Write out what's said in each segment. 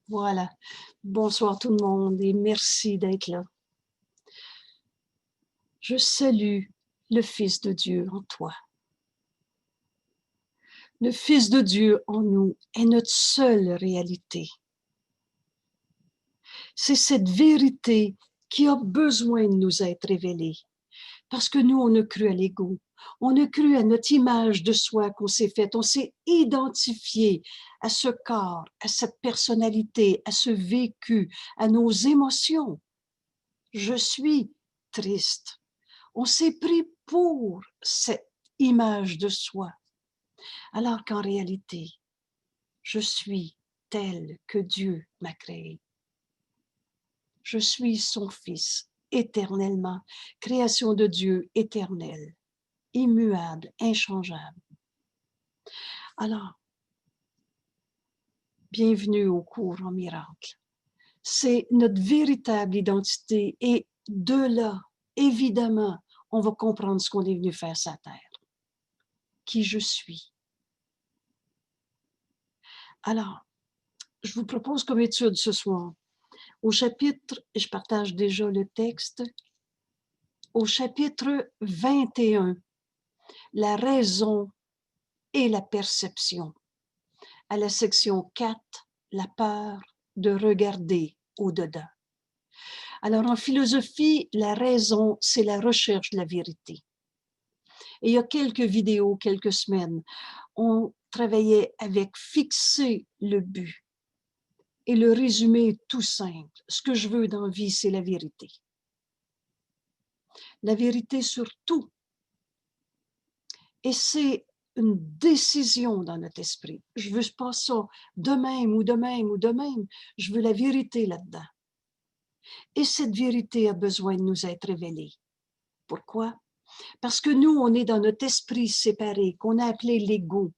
Voilà. Bonsoir tout le monde et merci d'être là. Je salue le Fils de Dieu en toi. Le Fils de Dieu en nous est notre seule réalité. C'est cette vérité qui a besoin de nous être révélée. Parce que nous, on a cru à l'ego. On a cru à notre image de soi qu'on s'est faite. On s'est identifié à ce corps, à cette personnalité, à ce vécu, à nos émotions. Je suis triste. On s'est pris pour cette image de soi, alors qu'en réalité, je suis tel que Dieu m'a créé. Je suis son Fils, éternellement, création de Dieu éternelle, immuable, inchangeable. Alors, bienvenue au cours en miracle. C'est notre véritable identité et de là, évidemment, on va comprendre ce qu'on est venu faire sur la terre. Qui je suis. Alors, je vous propose comme étude ce soir, au chapitre, et je partage déjà le texte, au chapitre 21, la raison et la perception. À la section 4, la peur de regarder au-dedans. Alors, en philosophie, la raison, c'est la recherche de la vérité. Et il y a quelques vidéos, quelques semaines, on travaillait avec fixer le but. Et le résumé est tout simple. Ce que je veux dans la vie, c'est la vérité. La vérité sur tout. Et c'est une décision dans notre esprit. Je veux pas ça de même ou de même ou de même. Je veux la vérité là-dedans. Et cette vérité a besoin de nous être révélée. Pourquoi? Parce que nous, on est dans notre esprit séparé, qu'on a appelé l'ego.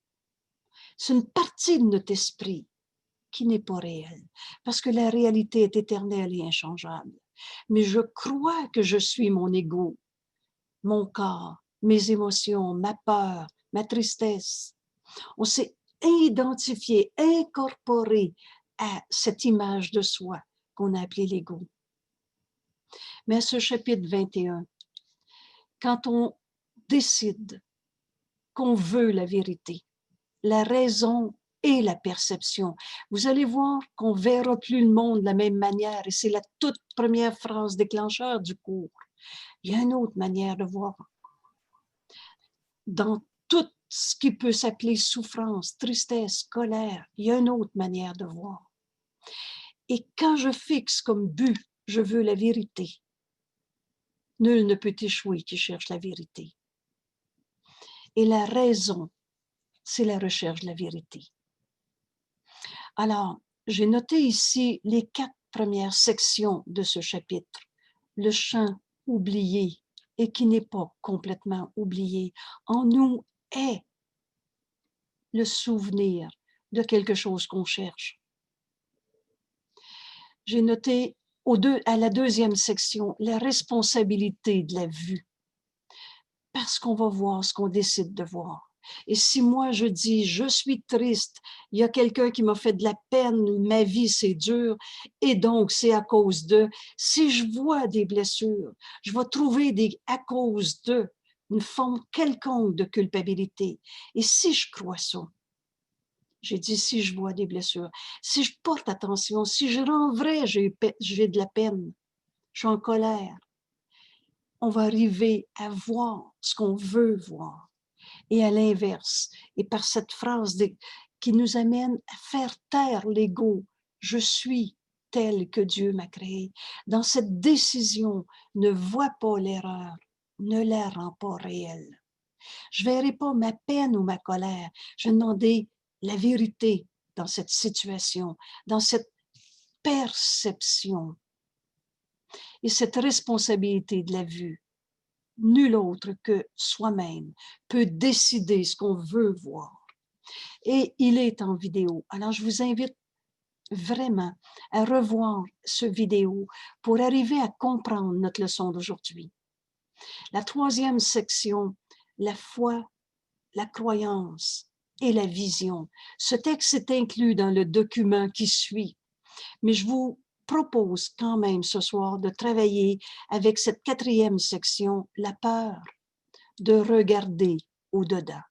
C'est une partie de notre esprit qui n'est pas réelle, parce que la réalité est éternelle et inchangeable. Mais je crois que je suis mon ego, mon corps, mes émotions, ma peur, ma tristesse. On s'est identifié, incorporé à cette image de soi qu'on a appelée l'ego. Mais à ce chapitre 21, quand on décide qu'on veut la vérité, la raison et la perception, vous allez voir qu'on ne verra plus le monde de la même manière, et c'est la toute première phrase déclencheur du cours. Il y a une autre manière de voir. Dans tout ce qui peut s'appeler souffrance, tristesse, colère, il y a une autre manière de voir. Et quand je fixe comme but, je veux la vérité, nul ne peut échouer qui cherche la vérité. Et la raison, c'est la recherche de la vérité. Alors, j'ai noté ici les 4 premières sections de ce chapitre. Le champ oublié et qui n'est pas complètement oublié. En nous est le souvenir de quelque chose qu'on cherche. J'ai noté à la deuxième section la responsabilité de la vue. Parce qu'on va voir ce qu'on décide de voir. Et si moi je dis, je suis triste, il y a quelqu'un qui m'a fait de la peine, ma vie c'est dur, et donc c'est à cause de, si je vois des blessures, je vais trouver à cause de, une forme quelconque de culpabilité. Et si je crois ça, j'ai dit si je vois des blessures, si je porte attention, si je rends vrai, j'ai de la peine, je suis en colère, on va arriver à voir ce qu'on veut voir. Et à l'inverse, et par cette phrase qui nous amène à faire taire l'ego, je suis tel que Dieu m'a créé. Dans cette décision, ne vois pas l'erreur, ne la rends pas réelle. Je ne verrai pas ma peine ou ma colère, je vais demander la vérité dans cette situation, dans cette perception. Et cette responsabilité de la vue, nul autre que soi-même peut décider ce qu'on veut voir. Et il est en vidéo. Alors, je vous invite vraiment à revoir ce vidéo pour arriver à comprendre notre leçon d'aujourd'hui. La troisième section, la foi, la croyance et la vision. Ce texte est inclus dans le document qui suit. Mais je vous propose quand même ce soir de travailler avec cette 4e section, la peur de regarder au-dedans.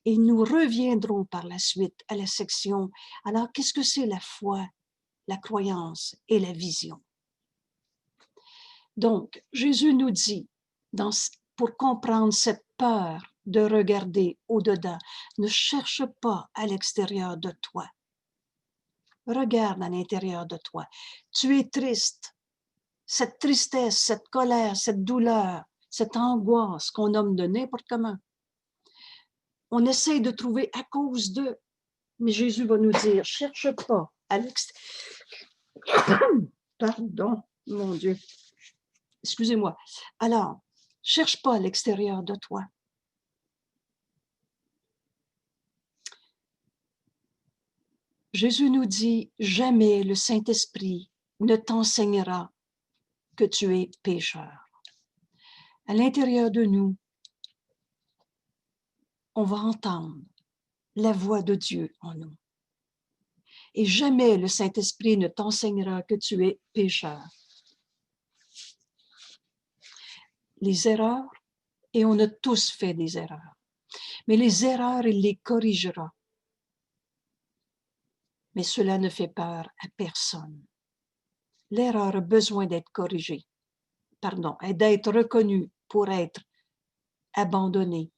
Et nous reviendrons par la suite à la section, alors qu'est-ce que c'est la foi, la croyance et la vision? Donc, Jésus nous dit, pour comprendre cette peur de regarder au-dedans, ne cherche pas à l'extérieur de toi. Regarde à l'intérieur de toi. Tu es triste. Cette tristesse, cette colère, cette douleur, cette angoisse qu'on nomme de n'importe comment, on essaye de trouver à cause de, mais Jésus va nous dire, cherche pas à l'extérieur. Pardon, mon Dieu. Excusez-moi. Alors, cherche pas à l'extérieur de toi. Jésus nous dit, jamais le Saint-Esprit ne t'enseignera que tu es pécheur. À l'intérieur de nous, on va entendre la voix de Dieu en nous. Et jamais le Saint-Esprit ne t'enseignera que tu es pécheur. Les erreurs, et on a tous fait des erreurs, mais les erreurs, il les corrigera. Mais cela ne fait peur à personne. L'erreur a besoin d'être corrigée, et d'être reconnue pour être abandonnée.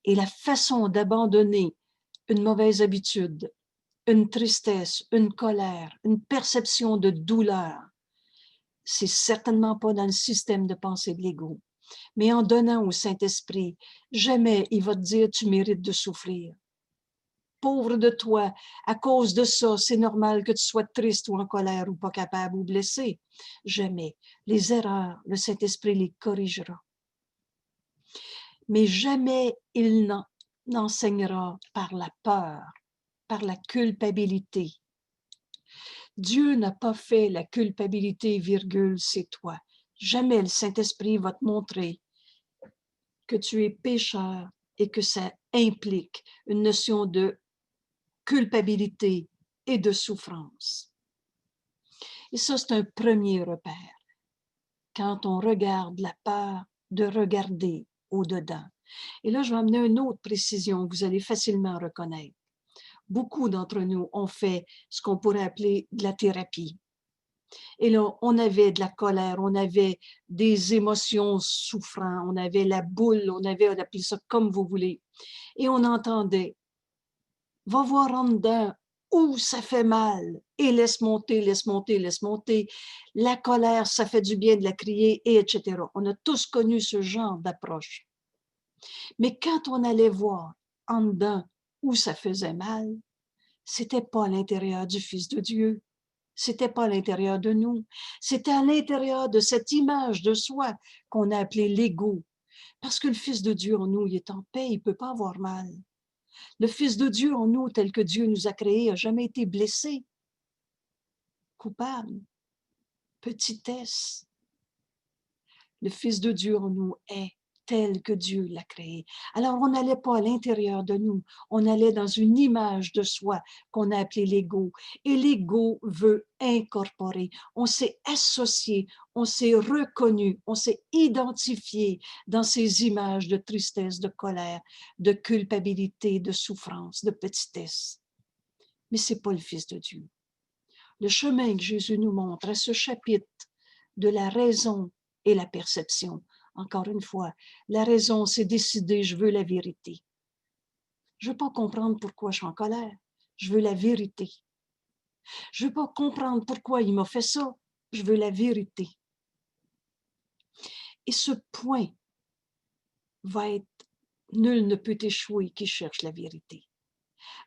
Et la façon d'abandonner une mauvaise habitude, une tristesse, une colère, une perception de douleur, c'est certainement pas dans le système de pensée de l'ego. Mais en donnant au Saint-Esprit, jamais il va te dire tu mérites de souffrir. Pauvre de toi, à cause de ça, c'est normal que tu sois triste ou en colère ou pas capable ou blessé. Jamais. Les erreurs, le Saint-Esprit les corrigera. Mais jamais il n'enseignera par la peur, par la culpabilité. Dieu n'a pas fait la culpabilité, virgule, c'est toi. Jamais le Saint-Esprit va te montrer que tu es pécheur et que ça implique une notion de culpabilité et de souffrance. Et ça, c'est un premier repère. Quand on regarde la peur de regarder au-dedans. Et là, je vais amener une autre précision que vous allez facilement reconnaître. Beaucoup d'entre nous ont fait ce qu'on pourrait appeler de la thérapie. Et là, on avait de la colère, on avait des émotions souffrantes, on avait la boule, on appelé ça comme vous voulez. Et on entendait, va voir en dedans où ça fait mal et laisse monter, laisse monter, laisse monter. La colère, ça fait du bien de la crier, et etc. On a tous connu ce genre d'approche. Mais quand on allait voir en dedans où ça faisait mal, c'était pas à l'intérieur du Fils de Dieu. C'était pas à l'intérieur de nous. C'était à l'intérieur de cette image de soi qu'on a appelée l'ego. Parce que le Fils de Dieu en nous, il est en paix, il peut pas avoir mal. Le Fils de Dieu en nous, tel que Dieu nous a créés, n'a jamais été blessé, coupable, petitesse. Le Fils de Dieu en nous est tel que Dieu l'a créé. Alors, on n'allait pas à l'intérieur de nous, on allait dans une image de soi qu'on a appelée l'ego. Et l'ego veut incorporer. On s'est associé, on s'est reconnu, on s'est identifié dans ces images de tristesse, de colère, de culpabilité, de souffrance, de petitesse. Mais ce n'est pas le Fils de Dieu. Le chemin que Jésus nous montre à ce chapitre de la raison et la perception. Encore une fois, la raison, c'est décider, je veux la vérité. Je ne veux pas comprendre pourquoi je suis en colère. Je veux la vérité. Je ne veux pas comprendre pourquoi il m'a fait ça. Je veux la vérité. Et ce point va être, nul ne peut échouer qui cherche la vérité,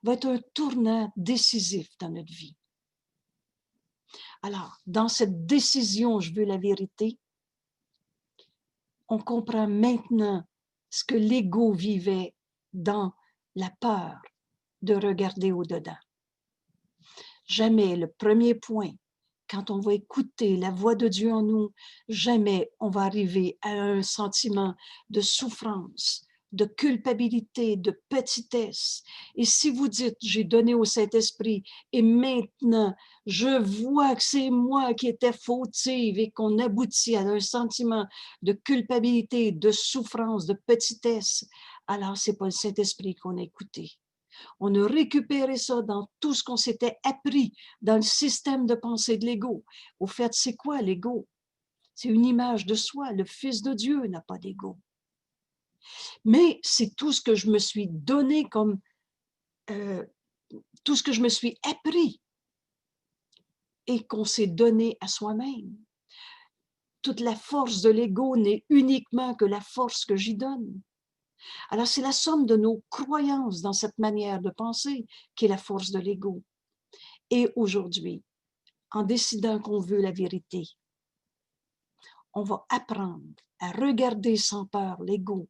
va être un tournant décisif dans notre vie. Alors, dans cette décision, je veux la vérité, on comprend maintenant ce que l'ego vivait dans la peur de regarder au-dedans. Jamais le premier point, quand on va écouter la voix de Dieu en nous, jamais on va arriver à un sentiment de souffrance, de culpabilité, de petitesse. Et si vous dites, j'ai donné au Saint-Esprit et maintenant, je vois que c'est moi qui étais fautive et qu'on aboutit à un sentiment de culpabilité, de souffrance, de petitesse, alors c'est pas le Saint-Esprit qu'on a écouté. On a récupéré ça dans tout ce qu'on s'était appris dans le système de pensée de l'ego. Au fait, c'est quoi l'ego? C'est une image de soi. Le Fils de Dieu n'a pas d'ego. Mais c'est tout ce que je me suis donné comme, tout ce que je me suis appris et qu'on s'est donné à soi-même. Toute la force de l'ego n'est uniquement que la force que j'y donne. Alors c'est la somme de nos croyances dans cette manière de penser qui est la force de l'ego. Et aujourd'hui, en décidant qu'on veut la vérité, on va apprendre à regarder sans peur l'ego,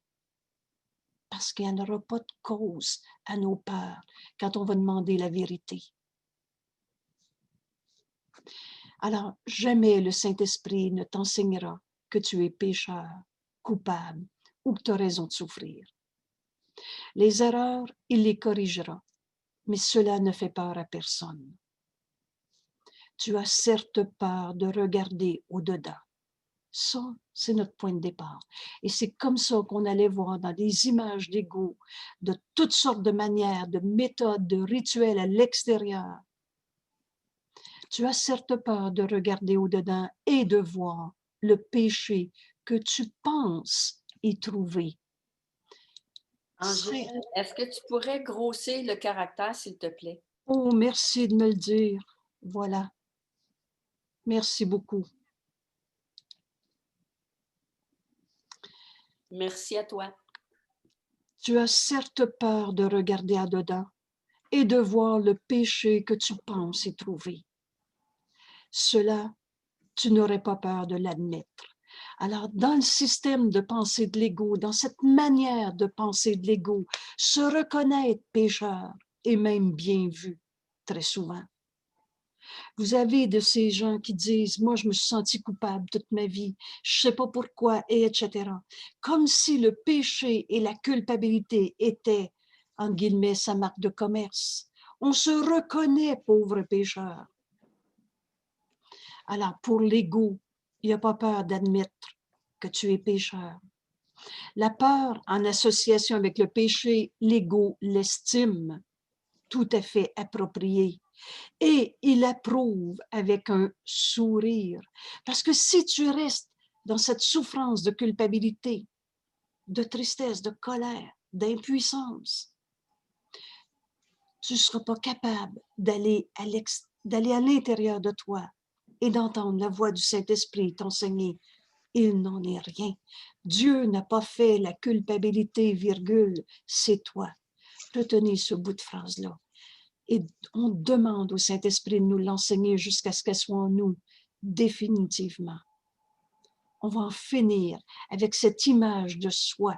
parce qu'il n'y en aura pas de cause à nos peurs quand on va demander la vérité. Alors, jamais le Saint-Esprit ne t'enseignera que tu es pécheur, coupable ou que tu as raison de souffrir. Les erreurs, il les corrigera, mais cela ne fait peur à personne. Tu as certes peur de regarder au-dedans. Ça, c'est notre point de départ. Et c'est comme ça qu'on allait voir dans des images d'ego, de toutes sortes de manières, de méthodes, de rituels à l'extérieur. Tu as certes peur de regarder au-dedans et de voir le péché que tu penses y trouver. Angèle, est-ce que tu pourrais grossir le caractère, s'il te plaît? Oh, merci de me le dire. Voilà. Merci beaucoup. Merci à toi. Tu as certes peur de regarder à dedans et de voir le péché que tu penses y trouver. Cela, tu n'aurais pas peur de l'admettre. Alors, dans le système de pensée de l'ego, dans cette manière de penser de l'ego, se reconnaître pécheur est même bien vu, très souvent. Vous avez de ces gens qui disent « moi, je me suis senti coupable toute ma vie, je ne sais pas pourquoi, et etc. » Comme si le péché et la culpabilité étaient, en guillemets, sa marque de commerce. On se reconnaît pauvre pécheur. Alors, pour l'ego, il n'y a pas peur d'admettre que tu es pécheur. La peur, en association avec le péché, l'ego l'estime tout à fait approprié. Et il approuve avec un sourire. Parce que si tu restes dans cette souffrance de culpabilité, de tristesse, de colère, d'impuissance, tu ne seras pas capable d'aller à l'intérieur de toi et d'entendre la voix du Saint-Esprit t'enseigner. Il n'en est rien. Dieu n'a pas fait la culpabilité, virgule, c'est toi. Retenez ce bout de phrase-là. Et on demande au Saint-Esprit de nous l'enseigner jusqu'à ce qu'elle soit en nous définitivement. On va en finir avec cette image de soi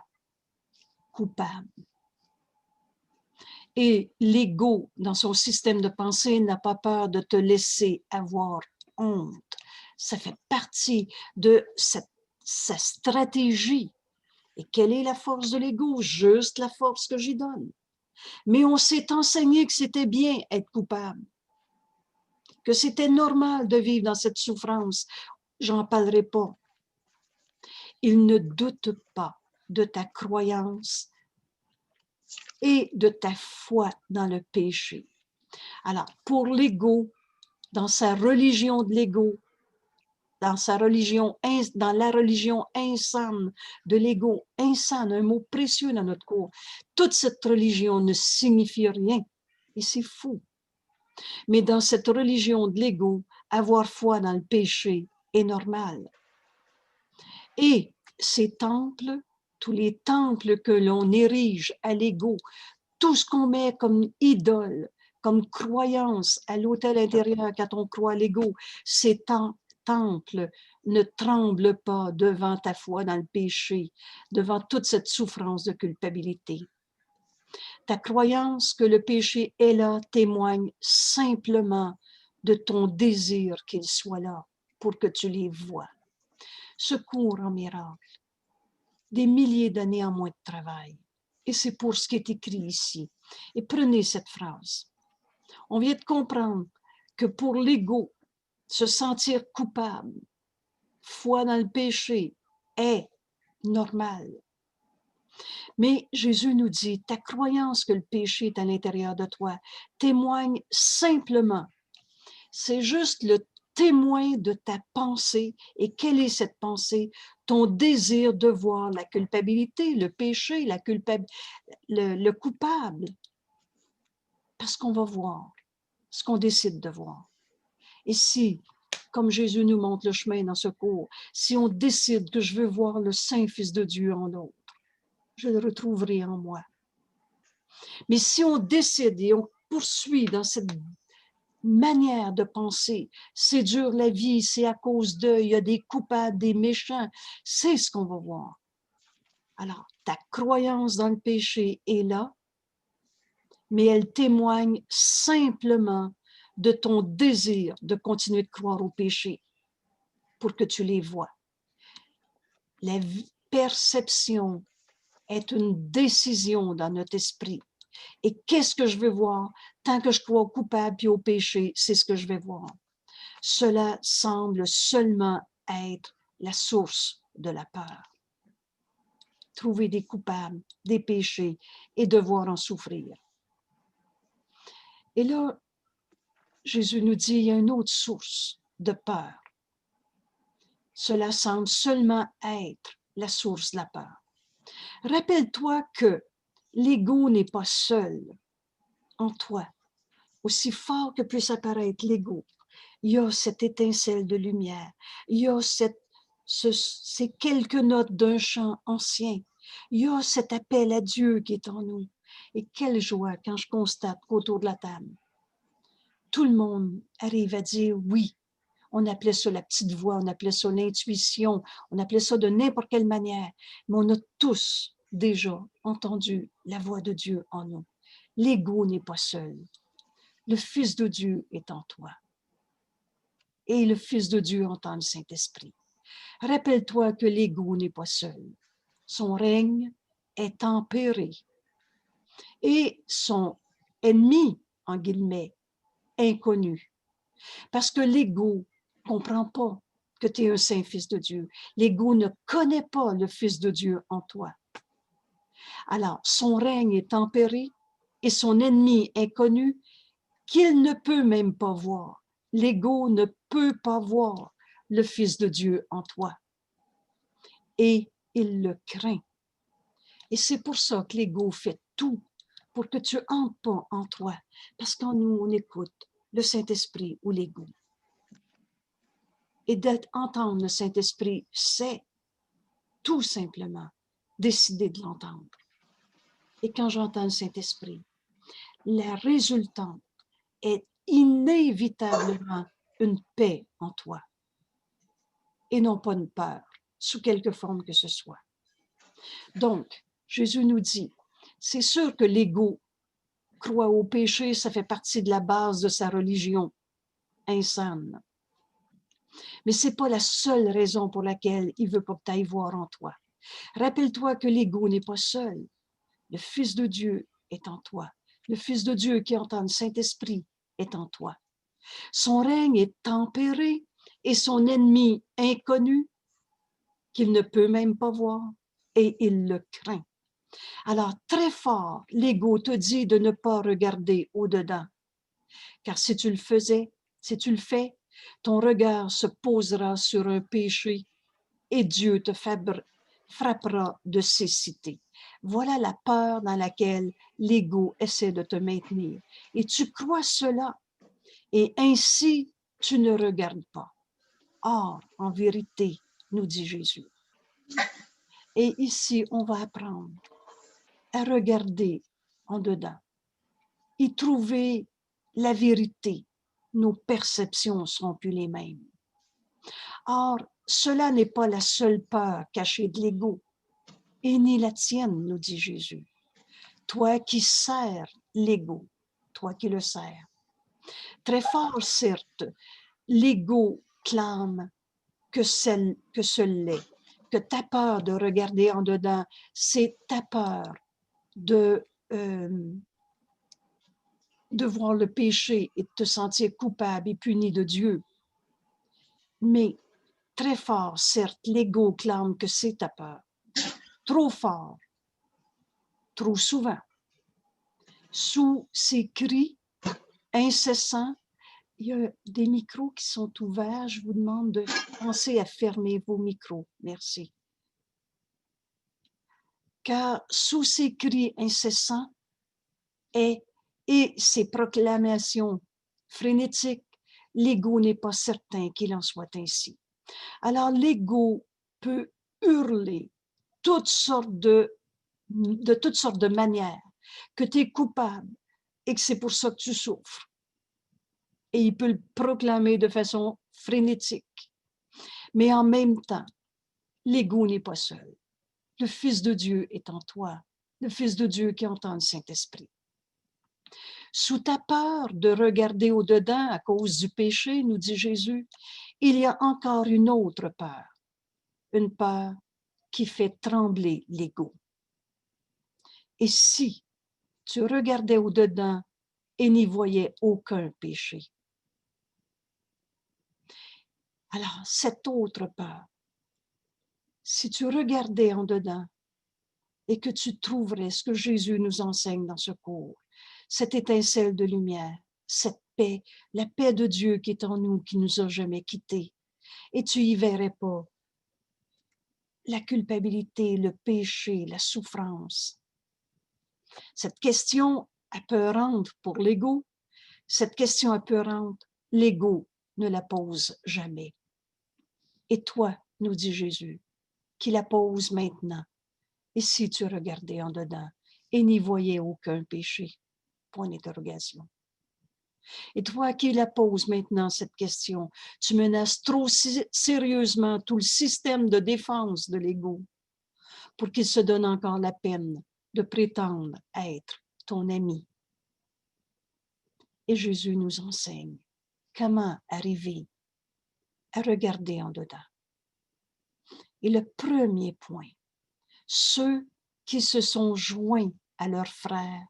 coupable. Et l'ego, dans son système de pensée, n'a pas peur de te laisser avoir honte. Ça fait partie de sa stratégie. Et quelle est la force de l'ego? Juste la force que j'y donne. Mais on s'est enseigné que c'était bien être coupable, que c'était normal de vivre dans cette souffrance. J'en parlerai pas. Il ne doute pas de ta croyance et de ta foi dans le péché. Alors, pour l'ego, dans sa religion de l'ego, dans la religion insane de l'ego, insane, un mot précieux dans notre cours, toute cette religion ne signifie rien. Et c'est fou. Mais dans cette religion de l'ego, avoir foi dans le péché est normal. Et ces temples, tous les temples que l'on érige à l'ego, tout ce qu'on met comme idole, comme croyance à l'autel intérieur quand on croit à l'ego, ces temples ne tremblent pas devant ta foi dans le péché, devant toute cette souffrance de culpabilité. Ta croyance que le péché est là témoigne simplement de ton désir qu'il soit là pour que tu les vois. Secours en miracle, des milliers d'années en moins de travail. Et c'est pour ce qui est écrit ici. Et prenez cette phrase. On vient de comprendre que pour l'ego, se sentir coupable, foi dans le péché, est normal. Mais Jésus nous dit, ta croyance que le péché est à l'intérieur de toi témoigne simplement. C'est juste le témoin de ta pensée. Et quelle est cette pensée? Ton désir de voir la culpabilité, le péché, le coupable. Parce qu'on va voir ce qu'on décide de voir. Et si, comme Jésus nous montre le chemin dans ce cours, si on décide que je veux voir le Saint Fils de Dieu en l'autre, je le retrouverai en moi. Mais si on décide et on poursuit dans cette manière de penser, c'est dur la vie, c'est à cause d'eux, il y a des coupables, des méchants, c'est ce qu'on va voir. Alors, ta croyance dans le péché est là, mais elle témoigne simplement de ton désir de continuer de croire au péché pour que tu les vois. La perception est une décision dans notre esprit. Et qu'est-ce que je veux voir? Tant que je crois au coupable et au péché, c'est ce que je vais voir. Cela semble seulement être la source de la peur. Trouver des coupables, des péchés et devoir en souffrir. Et là, Jésus nous dit, il y a une autre source de peur. Cela semble seulement être la source de la peur. Rappelle-toi que l'ego n'est pas seul en toi. Aussi fort que puisse apparaître l'ego, il y a cette étincelle de lumière, il y a ces quelques notes d'un chant ancien, il y a cet appel à Dieu qui est en nous. Et quelle joie quand je constate qu'autour de la table, tout le monde arrive à dire oui. On appelait ça la petite voix, on appelait ça l'intuition, on appelait ça de n'importe quelle manière, mais on a tous déjà entendu la voix de Dieu en nous. L'ego n'est pas seul. Le Fils de Dieu est en toi. Et le Fils de Dieu entend le Saint-Esprit. Rappelle-toi que l'ego n'est pas seul. Son règne est tempéré. Et son ennemi, en guillemets, inconnu. Parce que l'ego ne comprend pas que tu es un saint Fils de Dieu. L'ego ne connaît pas le Fils de Dieu en toi. Alors, son règne est tempéré et son ennemi inconnu qu'il ne peut même pas voir. L'ego ne peut pas voir le Fils de Dieu en toi. Et il le craint. Et c'est pour ça que l'ego fait tout pour que tu entres pas en toi. Parce qu'en nous, on écoute le Saint-Esprit ou l'ego. Et d'entendre le Saint-Esprit, c'est tout simplement décider de l'entendre. Et quand j'entends le Saint-Esprit, la résultante est inévitablement une paix en toi et non pas une peur, sous quelque forme que ce soit. Donc, Jésus nous dit, c'est sûr que l'ego croit au péché, ça fait partie de la base de sa religion insane. Mais ce n'est pas la seule raison pour laquelle il ne veut pas que tu ailles voir en toi. Rappelle-toi que l'ego n'est pas seul. Le Fils de Dieu est en toi. Le Fils de Dieu qui entend le Saint-Esprit est en toi. Son règne est tempéré et son ennemi inconnu, qu'il ne peut même pas voir, et il le craint. Alors, très fort, l'ego te dit de ne pas regarder au-dedans. Car si tu le fais, ton regard se posera sur un péché et Dieu te frappera de cécité. Voilà la peur dans laquelle l'ego essaie de te maintenir. Et tu crois cela, et ainsi tu ne regardes pas. Or, en vérité, nous dit Jésus. Et ici, on va apprendre à regarder en dedans, y trouver la vérité. Nos perceptions ne seront plus les mêmes. Or, cela n'est pas la seule peur cachée de l'ego, et ni la tienne, nous dit Jésus. Toi qui sers l'ego, toi qui le sers. Très fort, certes, l'ego clame que ce l'est, que ta peur de regarder en dedans, c'est ta peur de voir le péché et de te sentir coupable et puni de Dieu. Mais très fort, certes, l'ego clame que c'est ta peur. Trop fort, trop souvent. Sous ces cris incessants, il y a des micros qui sont ouverts. Je vous demande de penser à fermer vos micros. Merci. Car sous ces cris incessants et ces proclamations frénétiques, l'ego n'est pas certain qu'il en soit ainsi. Alors l'ego peut hurler toutes sortes de toutes sortes de manières, que tu es coupable et que c'est pour ça que tu souffres. Et il peut le proclamer de façon frénétique. Mais en même temps, l'ego n'est pas seul. Le Fils de Dieu est en toi, le Fils de Dieu qui entend le Saint-Esprit. Sous ta peur de regarder au-dedans à cause du péché, nous dit Jésus, il y a encore une autre peur, une peur qui fait trembler l'ego. Et si tu regardais au-dedans et n'y voyais aucun péché? Alors, cette autre peur, si tu regardais en dedans et que tu trouverais ce que Jésus nous enseigne dans ce cours, cette étincelle de lumière, cette paix, la paix de Dieu qui est en nous, qui nous a jamais quittés, et tu y verrais pas la culpabilité, le péché, la souffrance. Cette question apeurante pour l'ego, cette question apeurante, l'ego ne la pose jamais. Et toi, nous dit Jésus, qui la pose maintenant. Et si tu regardais en dedans et n'y voyais aucun péché? Point d'interrogation. Et toi qui la poses maintenant cette question, tu menaces trop sérieusement tout le système de défense de l'ego pour qu'il se donne encore la peine de prétendre être ton ami. Et Jésus nous enseigne comment arriver à regarder en dedans. Et le premier point, ceux qui se sont joints à leurs frères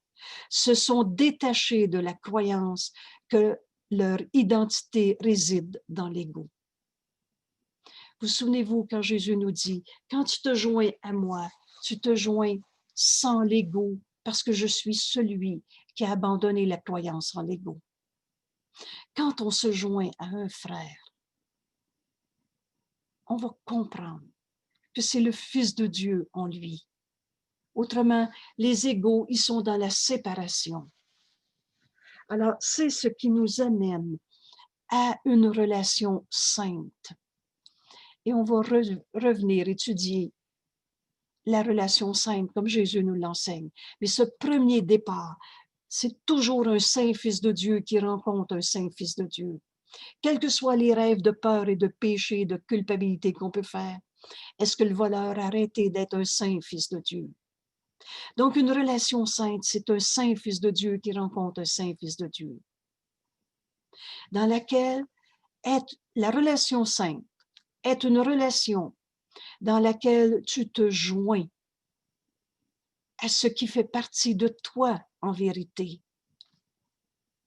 se sont détachés de la croyance que leur identité réside dans l'ego. Vous souvenez-vous quand Jésus nous dit, quand tu te joins à moi, tu te joins sans l'ego parce que je suis celui qui a abandonné la croyance en l'ego. Quand on se joint à un frère, on va comprendre que c'est le Fils de Dieu en lui. Autrement, les égos, ils sont dans la séparation. Alors, c'est ce qui nous amène à une relation sainte. Et on va revenir étudier la relation sainte comme Jésus nous l'enseigne. Mais ce premier départ, c'est toujours un saint Fils de Dieu qui rencontre un saint Fils de Dieu. Quels que soient les rêves de peur et de péché, de culpabilité qu'on peut faire, est-ce que le voleur a arrêté d'être un saint Fils de Dieu? Donc, une relation sainte, c'est un saint Fils de Dieu qui rencontre un saint Fils de Dieu, dans laquelle la relation sainte est une relation dans laquelle tu te joins à ce qui fait partie de toi en vérité.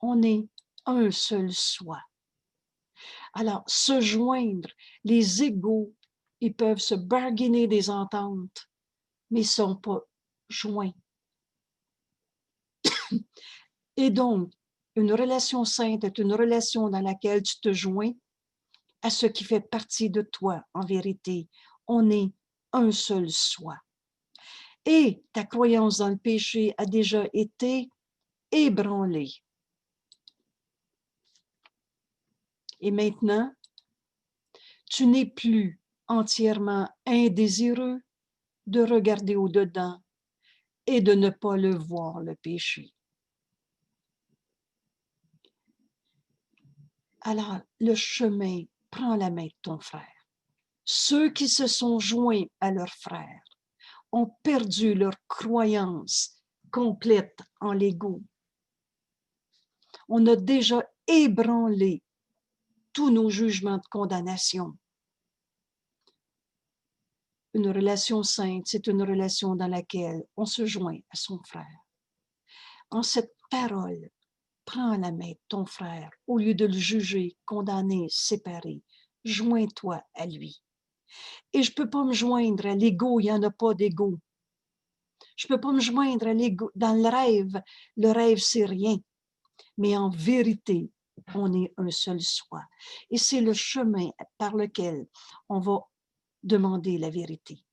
On est un seul soi. Alors, se joindre, les égos, ils peuvent se bargainer des ententes, mais ils ne sont pas joints. Et donc, une relation sainte est une relation dans laquelle tu te joins à ce qui fait partie de toi en vérité. On est un seul soi. Et ta croyance dans le péché a déjà été ébranlée. Et maintenant, tu n'es plus entièrement indésireux de regarder au-dedans et de ne pas le voir, le péché. Alors, le chemin prend la main de ton frère. Ceux qui se sont joints à leur frère ont perdu leur croyance complète en l'ego. On a déjà ébranlé tous nos jugements de condamnation. Une relation sainte, c'est une relation dans laquelle on se joint à son frère. En cette parole, prends la main de ton frère, au lieu de le juger, condamner, séparer. Joins-toi à lui. Et je ne peux pas me joindre à l'ego, il n'y en a pas d'ego. Je ne peux pas me joindre à l'ego dans le rêve c'est rien. Mais en vérité, on est un seul soi. Et c'est le chemin par lequel on va demander la vérité.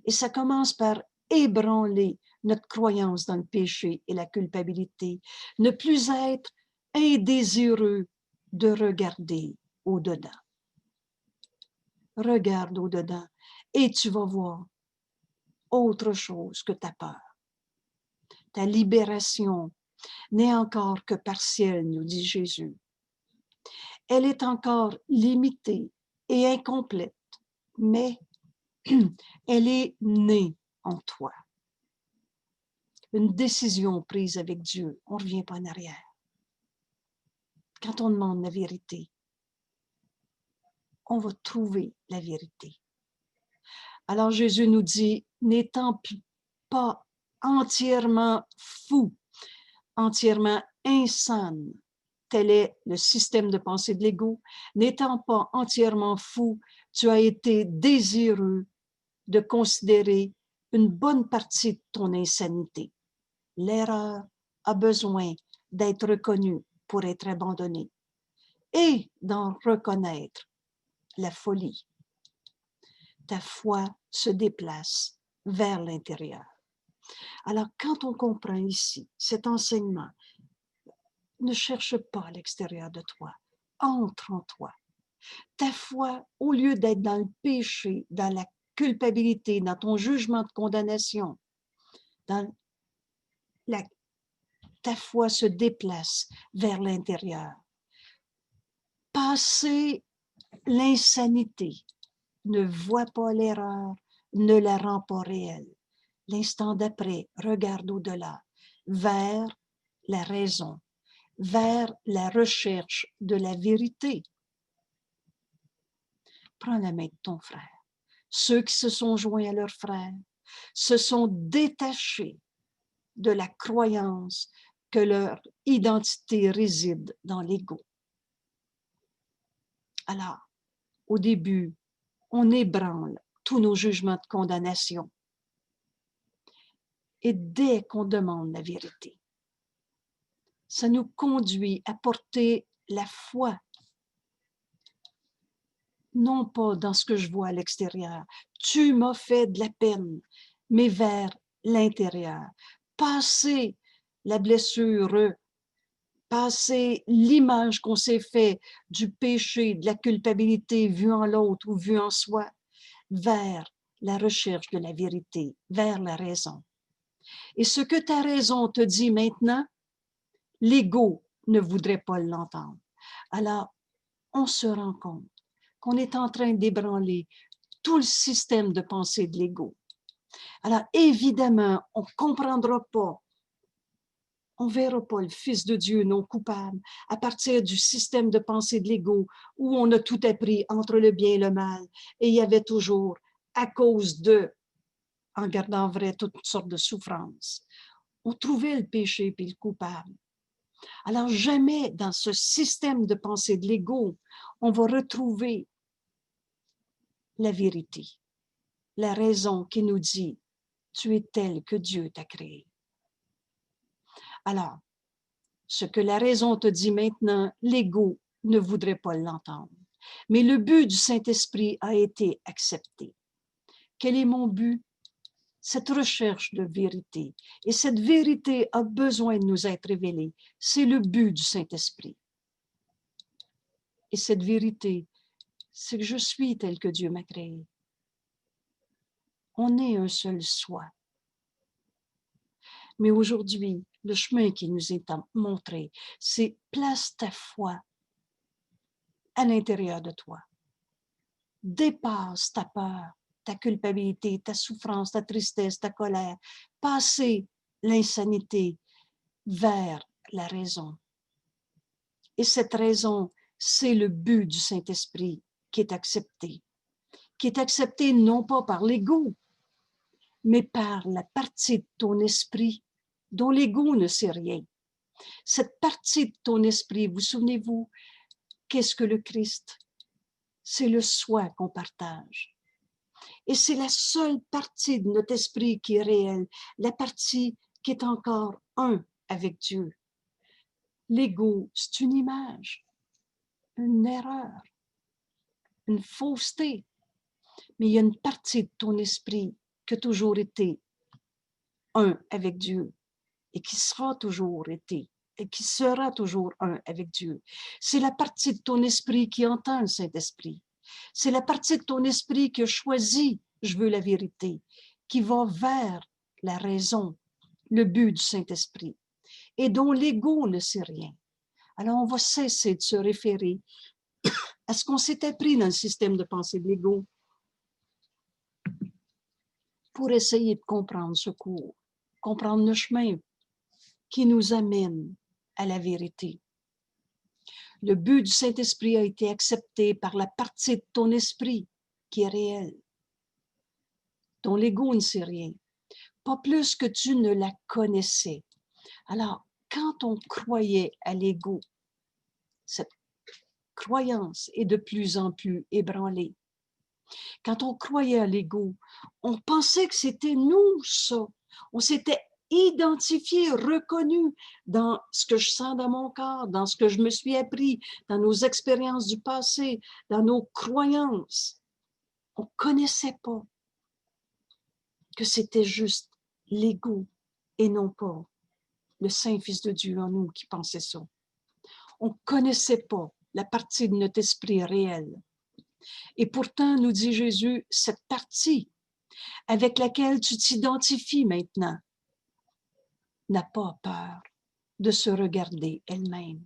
Et ça commence par ébranler notre croyance dans le péché et la culpabilité, ne plus être indésireux de regarder au-dedans. Regarde au-dedans et tu vas voir autre chose que ta peur. Ta libération n'est encore que partielle, nous dit Jésus. Elle est encore limitée et incomplète, mais elle est née en toi. Une décision prise avec Dieu, on ne revient pas en arrière. Quand on demande la vérité, on va trouver la vérité. Alors Jésus nous dit, n'étant pas entièrement fou, entièrement insane, tel est le système de pensée de l'ego, n'étant pas entièrement fou, tu as été désireux de considérer une bonne partie de ton insanité. L'erreur a besoin d'être reconnue pour être abandonnée et d'en reconnaître la folie. Ta foi se déplace vers l'intérieur. Alors, quand on comprend ici cet enseignement, ne cherche pas à l'extérieur de toi, entre en toi. Ta foi, au lieu d'être dans le péché, dans la culpabilité, dans ton jugement de condamnation, ta foi se déplace vers l'intérieur. Passer l'insanité, ne vois pas l'erreur, ne la rend pas réelle. L'instant d'après, regarde au-delà, vers la raison, vers la recherche de la vérité. Prends la main de ton frère. Ceux qui se sont joints à leur frère se sont détachés de la croyance que leur identité réside dans l'ego. Alors, au début, on ébranle tous nos jugements de condamnation. Et dès qu'on demande la vérité, ça nous conduit à porter la foi, non pas dans ce que je vois à l'extérieur. Tu m'as fait de la peine, mais vers l'intérieur. Passer la blessure, passer l'image qu'on s'est fait du péché, de la culpabilité vue en l'autre ou vue en soi, vers la recherche de la vérité, vers la raison. Et ce que ta raison te dit maintenant, l'ego ne voudrait pas l'entendre. Alors, on se rend compte qu'on est en train d'ébranler tout le système de pensée de l'ego. Alors, évidemment, on ne comprendra pas, on ne verra pas le Fils de Dieu non coupable à partir du système de pensée de l'ego où on a tout appris entre le bien et le mal. Et il y avait toujours, à cause de, en gardant vrai, toutes sortes de souffrances. On trouvait le péché puis le coupable. Alors, jamais dans ce système de pensée de l'ego, on va retrouver la vérité, la raison qui nous dit « tu es tel que Dieu t'a créé ». Alors, ce que la raison te dit maintenant, l'ego ne voudrait pas l'entendre. Mais le but du Saint-Esprit a été accepté. Quel est mon but? Cette recherche de vérité. Et cette vérité a besoin de nous être révélée. C'est le but du Saint-Esprit. Et cette vérité, c'est que je suis tel que Dieu m'a créé. On est un seul soi. Mais aujourd'hui, le chemin qui nous est montré, c'est place ta foi à l'intérieur de toi. Dépasse ta peur, ta culpabilité, ta souffrance, ta tristesse, ta colère. Passer l'insanité vers la raison. Et cette raison, c'est le but du Saint-Esprit qui est accepté, qui est accepté non pas par l'ego, mais par la partie de ton esprit dont l'ego ne sait rien. Cette partie de ton esprit, vous souvenez-vous, qu'est-ce que le Christ? C'est le soi qu'on partage. Et c'est la seule partie de notre esprit qui est réelle, la partie qui est encore un avec Dieu. L'ego, c'est une image, une erreur, une fausseté. Mais il y a une partie de ton esprit qui a toujours été un avec Dieu et qui sera toujours été et qui sera toujours un avec Dieu. C'est la partie de ton esprit qui entend le Saint-Esprit. C'est la partie de ton esprit qui a choisi « je veux la vérité », qui va vers la raison, le but du Saint-Esprit, et dont l'ego ne sait rien. Alors on va cesser de se référer à ce qu'on s'est appris dans le système de pensée de l'ego pour essayer de comprendre ce cours, comprendre le chemin qui nous amène à la vérité. Le but du Saint-Esprit a été accepté par la partie de ton esprit qui est réelle, dont l'ego ne sait rien, pas plus que tu ne la connaissais. Alors, quand on croyait à l'ego, cette croyance est de plus en plus ébranlée. Quand on croyait à l'ego, on pensait que c'était nous, ça. On s'était identifié, reconnu dans ce que je sens dans mon corps, dans ce que je me suis appris, dans nos expériences du passé, dans nos croyances. On ne connaissait pas que c'était juste l'ego et non pas le Saint-Fils de Dieu en nous qui pensait ça. On ne connaissait pas la partie de notre esprit réel. Et pourtant, nous dit Jésus, cette partie avec laquelle tu t'identifies maintenant n'a pas peur de se regarder elle-même.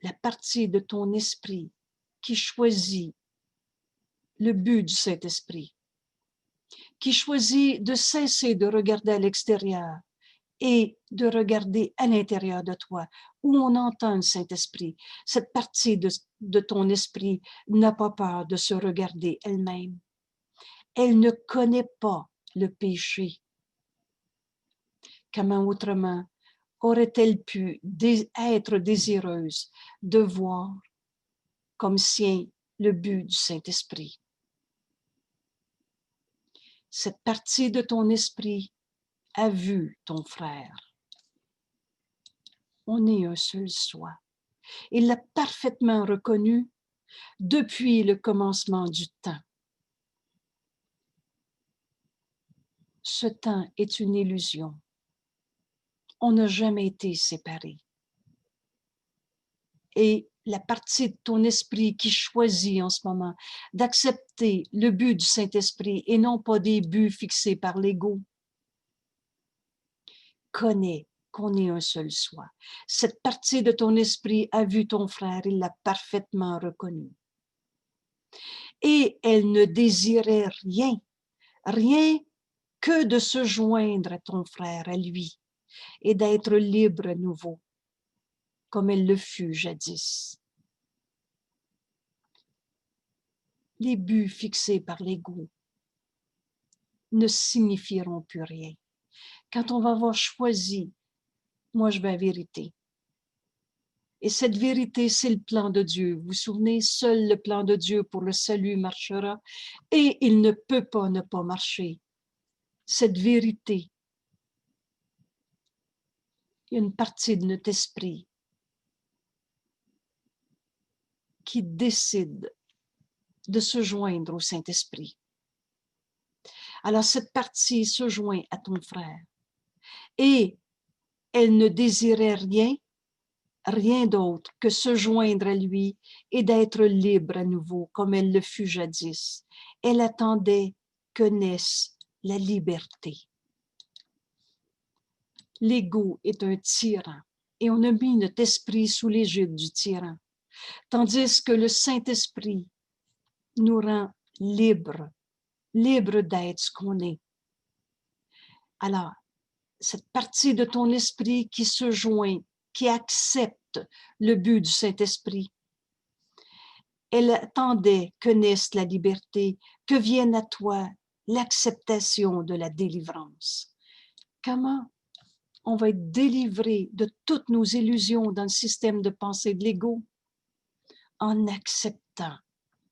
La partie de ton esprit qui choisit le but du Saint-Esprit, qui choisit de cesser de regarder à l'extérieur et de regarder à l'intérieur de toi, où on entend le Saint-Esprit. Cette partie de ton esprit n'a pas peur de se regarder elle-même. Elle ne connaît pas le péché. Comment autrement aurait-elle pu être désireuse de voir comme sien le but du Saint-Esprit? Cette partie de ton esprit a vu ton frère. On est un seul soi. Il l'a parfaitement reconnu depuis le commencement du temps. Ce temps est une illusion. On n'a jamais été séparés. Et la partie de ton esprit qui choisit en ce moment d'accepter le but du Saint-Esprit et non pas des buts fixés par l'ego, connaît qu'on est un seul soi. Cette partie de ton esprit a vu ton frère, il l'a parfaitement reconnu. Et elle ne désirait rien, rien que de se joindre à ton frère, à lui, et d'être libre à nouveau, comme elle le fut jadis. Les buts fixés par l'ego ne signifieront plus rien. Quand on va avoir choisi, moi je veux la vérité. Et cette vérité, c'est le plan de Dieu. Vous vous souvenez, seul le plan de Dieu pour le salut marchera et il ne peut pas ne pas marcher. Cette vérité, il y a une partie de notre esprit qui décide de se joindre au Saint-Esprit. Alors cette partie se joint à ton frère et elle ne désirait rien d'autre que se joindre à lui et d'être libre à nouveau comme elle le fut jadis. Elle attendait que naisse la liberté. L'ego est un tyran et on a mis notre esprit sous l'égide du tyran, tandis que le Saint-Esprit nous rend libres d'être ce qu'on est. Alors, cette partie de ton esprit qui se joint, qui accepte le but du Saint-Esprit, Elle attendait que naisse la liberté, que vienne à toi l'acceptation de la délivrance. Comment on va être délivré de toutes nos illusions dans le système de pensée de l'ego? En acceptant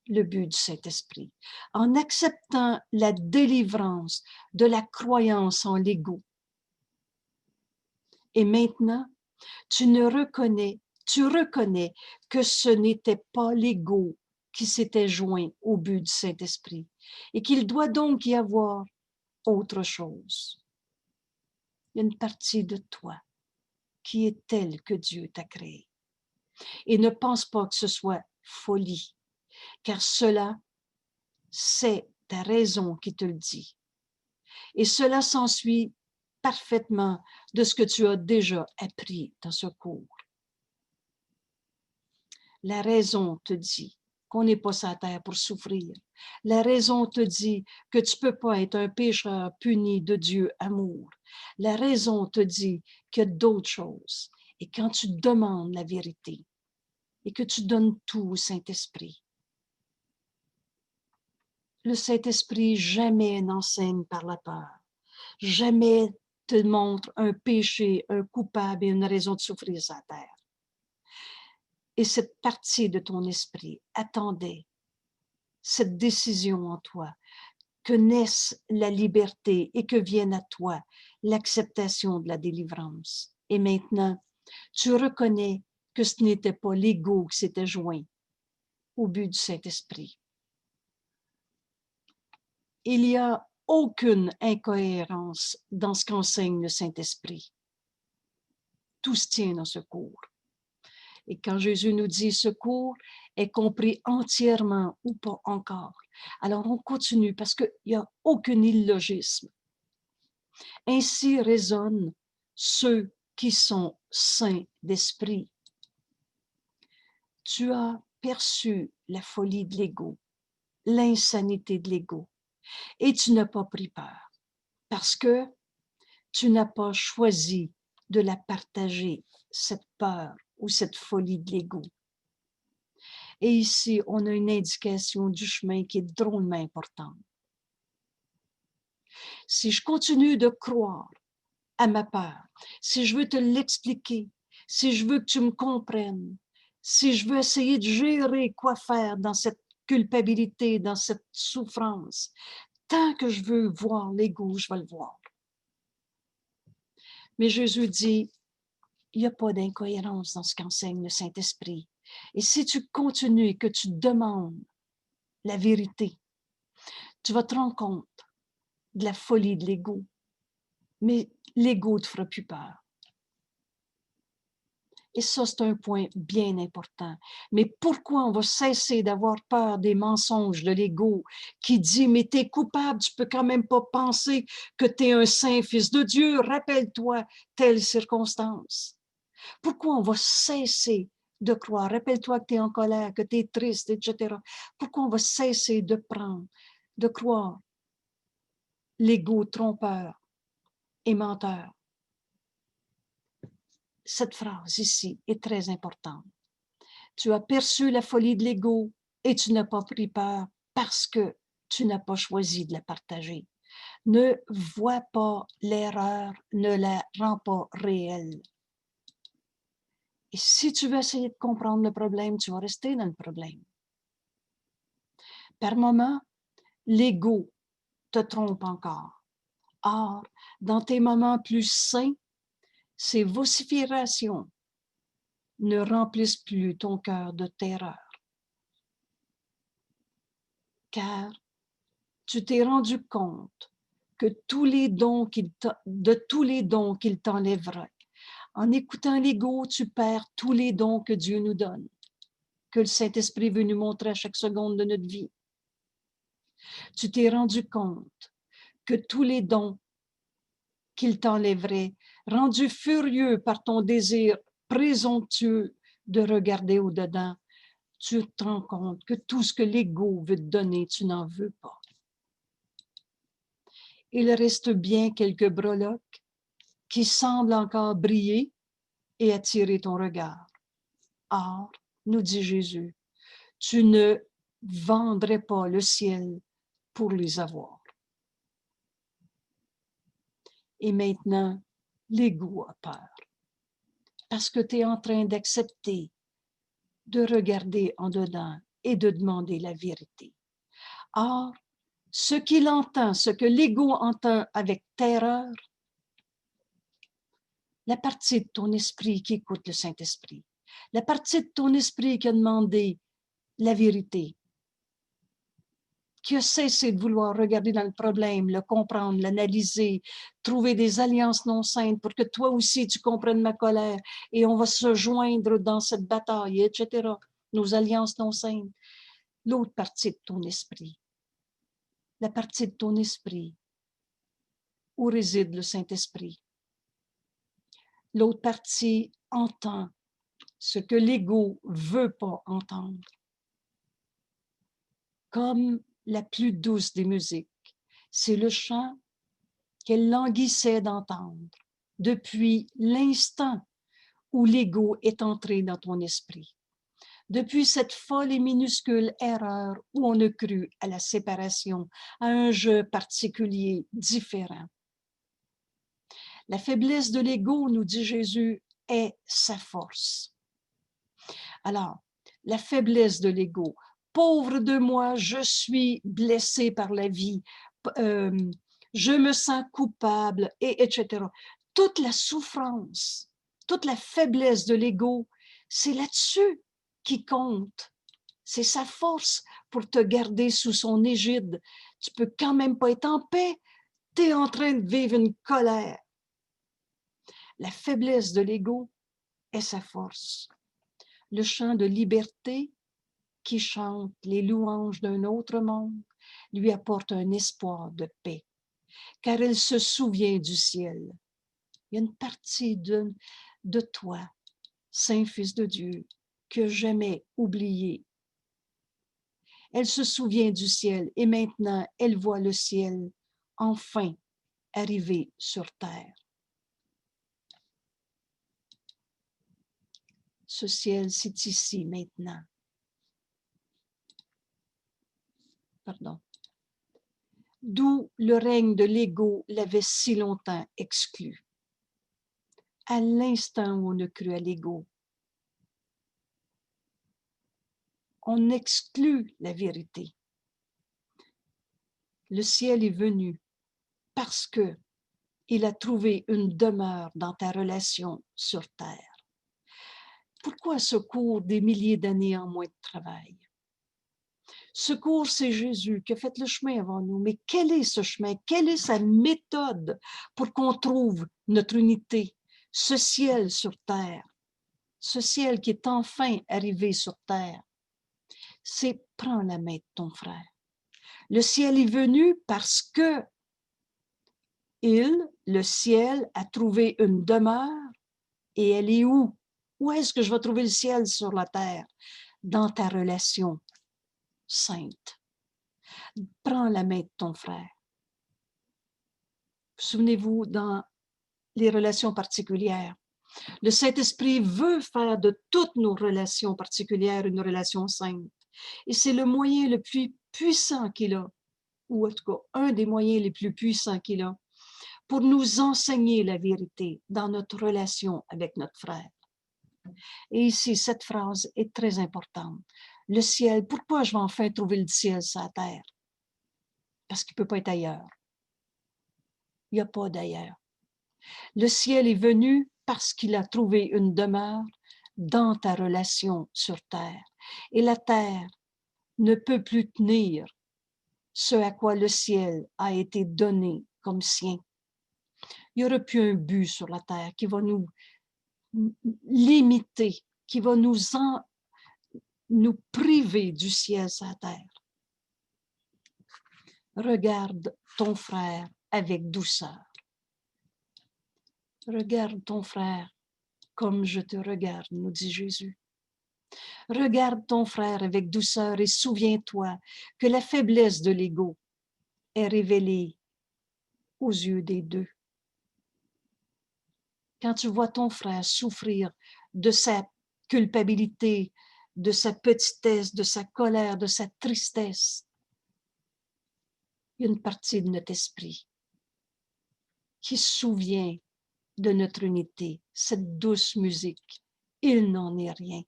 le but du Saint-Esprit, en acceptant la délivrance de la croyance en l'ego. Et maintenant, tu reconnais que ce n'était pas l'ego qui s'était joint au but du Saint-Esprit et qu'il doit donc y avoir autre chose. Il y a une partie de toi qui est telle que Dieu t'a créée. Et ne pense pas que ce soit folie, car cela, c'est ta raison qui te le dit. Et cela s'ensuit parfaitement de ce que tu as déjà appris dans ce cours. La raison te dit qu'on n'est pas sur la terre pour souffrir. La raison te dit que tu ne peux pas être un pécheur puni de Dieu amour. La raison te dit qu'il y a d'autres choses. Et quand tu demandes la vérité et que tu donnes tout au Saint-Esprit, le Saint-Esprit jamais n'enseigne par la peur. Jamais te montre un péché, un coupable et une raison de souffrir sur la terre. Et cette partie de ton esprit attendait cette décision en toi, que naisse la liberté et que vienne à toi l'acceptation de la délivrance. Et maintenant, tu reconnais que ce n'était pas l'ego qui s'était joint au but du Saint-Esprit. Il n'y a aucune incohérence dans ce qu'enseigne le Saint-Esprit. Tout se tient dans ce cours. Et quand Jésus nous dit ce cours est compris entièrement ou pas encore, alors on continue parce qu'il n'y a aucun illogisme. Ainsi raisonnent ceux qui sont saints d'esprit. Tu as perçu la folie de l'ego, l'insanité de l'ego, et tu n'as pas pris peur parce que tu n'as pas choisi de la partager, cette peur ou cette folie de l'ego. Et ici, on a une indication du chemin qui est drôlement importante. Si je continue de croire à ma peur, si je veux te l'expliquer, si je veux que tu me comprennes, si je veux essayer de gérer quoi faire dans cette culpabilité, dans cette souffrance, tant que je veux voir l'ego, je vais le voir. Mais Jésus dit, il n'y a pas d'incohérence dans ce qu'enseigne le Saint-Esprit. Et si tu continues et que tu demandes la vérité, tu vas te rendre compte de la folie de l'ego. Mais l'ego ne te fera plus peur. Et ça, c'est un point bien important. Mais pourquoi on va cesser d'avoir peur des mensonges de l'ego qui dit, mais t'es coupable, tu peux quand même pas penser que t'es un saint fils de Dieu, rappelle-toi telle circonstance. Pourquoi on va cesser de croire? Rappelle-toi que tu es en colère, que tu es triste, etc. Pourquoi on va cesser de croire l'ego trompeur et menteur? Cette phrase ici est très importante. Tu as perçu la folie de l'ego et tu n'as pas pris peur parce que tu n'as pas choisi de la partager. Ne vois pas l'erreur, ne la rends pas réelle. Et si tu veux essayer de comprendre le problème, tu vas rester dans le problème. Par moments, l'ego te trompe encore. Or, dans tes moments plus sains, ces vociférations ne remplissent plus ton cœur de terreur. Car tu t'es rendu compte que de tous les dons qu'il t'enlèvera. En écoutant l'ego, tu perds tous les dons que Dieu nous donne, que le Saint-Esprit veut nous montrer à chaque seconde de notre vie. Tu t'es rendu compte que tous les dons qu'il t'enlèverait, rendu furieux par ton désir présomptueux de regarder au-dedans, tu te rends compte que tout ce que l'ego veut te donner, tu n'en veux pas. Il reste bien quelques breloques qui semblent encore briller et attirer ton regard. Or, nous dit Jésus, tu ne vendrais pas le ciel pour les avoir. Et maintenant, l'ego a peur. Parce que tu es en train d'accepter de regarder en dedans et de demander la vérité. Or, ce qu'il entend, ce que l'ego entend avec terreur, la partie de ton esprit qui écoute le Saint-Esprit, la partie de ton esprit qui a demandé la vérité, qui a cessé de vouloir regarder dans le problème, le comprendre, l'analyser, trouver des alliances non saintes pour que toi aussi tu comprennes ma colère et on va se joindre dans cette bataille, etc. Nos alliances non saintes. L'autre partie de ton esprit, la partie de ton esprit où réside le Saint-Esprit. L'autre partie entend ce que l'ego veut pas entendre. Comme la plus douce des musiques, c'est le chant qu'elle languissait d'entendre depuis l'instant où l'ego est entré dans ton esprit. Depuis cette folle et minuscule erreur où on a cru à la séparation, à un jeu particulier, différent. La faiblesse de l'ego, nous dit Jésus, est sa force. Alors, la faiblesse de l'ego. Pauvre de moi, je suis blessé par la vie, je me sens coupable, etc. Toute la souffrance, toute la faiblesse de l'ego, c'est là-dessus qui compte. C'est sa force pour te garder sous son égide. Tu peux quand même pas être en paix. Tu es en train de vivre une colère. La faiblesse de l'ego est sa force. Le chant de liberté qui chante les louanges d'un autre monde lui apporte un espoir de paix, car elle se souvient du ciel. Il y a une partie de toi, Saint-Fils de Dieu, que jamais oublié. Elle se souvient du ciel et maintenant elle voit le ciel enfin arriver sur terre. Ce ciel, c'est ici maintenant. Pardon. D'où le règne de l'ego l'avait si longtemps exclu. À l'instant où on a cru à l'ego, on exclut la vérité. Le ciel est venu parce que il a trouvé une demeure dans ta relation sur terre. Pourquoi ce cours des milliers d'années en moins de travail? Ce cours, c'est Jésus qui a fait le chemin avant nous. Mais quel est ce chemin? Quelle est sa méthode pour qu'on trouve notre unité? Ce ciel sur terre, ce ciel qui est enfin arrivé sur terre, c'est prends la main de ton frère. Le ciel est venu parce que le ciel, a trouvé une demeure et elle est où? Où est-ce que je vais trouver le ciel sur la terre? Dans ta relation sainte. Prends la main de ton frère. Souvenez-vous, dans les relations particulières, le Saint-Esprit veut faire de toutes nos relations particulières une relation sainte. Et c'est le moyen le plus puissant qu'il a, ou en tout cas, un des moyens les plus puissants qu'il a, pour nous enseigner la vérité dans notre relation avec notre frère. Et ici, cette phrase est très importante. Le ciel, pourquoi je vais enfin trouver le ciel sur la terre? Parce qu'il ne peut pas être ailleurs. Il n'y a pas d'ailleurs. Le ciel est venu parce qu'il a trouvé une demeure dans ta relation sur terre. Et la terre ne peut plus tenir ce à quoi le ciel a été donné comme sien. Il n'y aura plus un but sur la terre qui va nous limiter, qui va nous priver du ciel sur la terre. Regarde ton frère avec douceur. Regarde ton frère comme je te regarde, nous dit Jésus. Regarde ton frère avec douceur et souviens-toi que la faiblesse de l'ego est révélée aux yeux des deux. Quand tu vois ton frère souffrir de sa culpabilité, de sa petitesse, de sa colère, de sa tristesse. Il y a une partie de notre esprit qui se souvient de notre unité, cette douce musique. Il n'en est rien.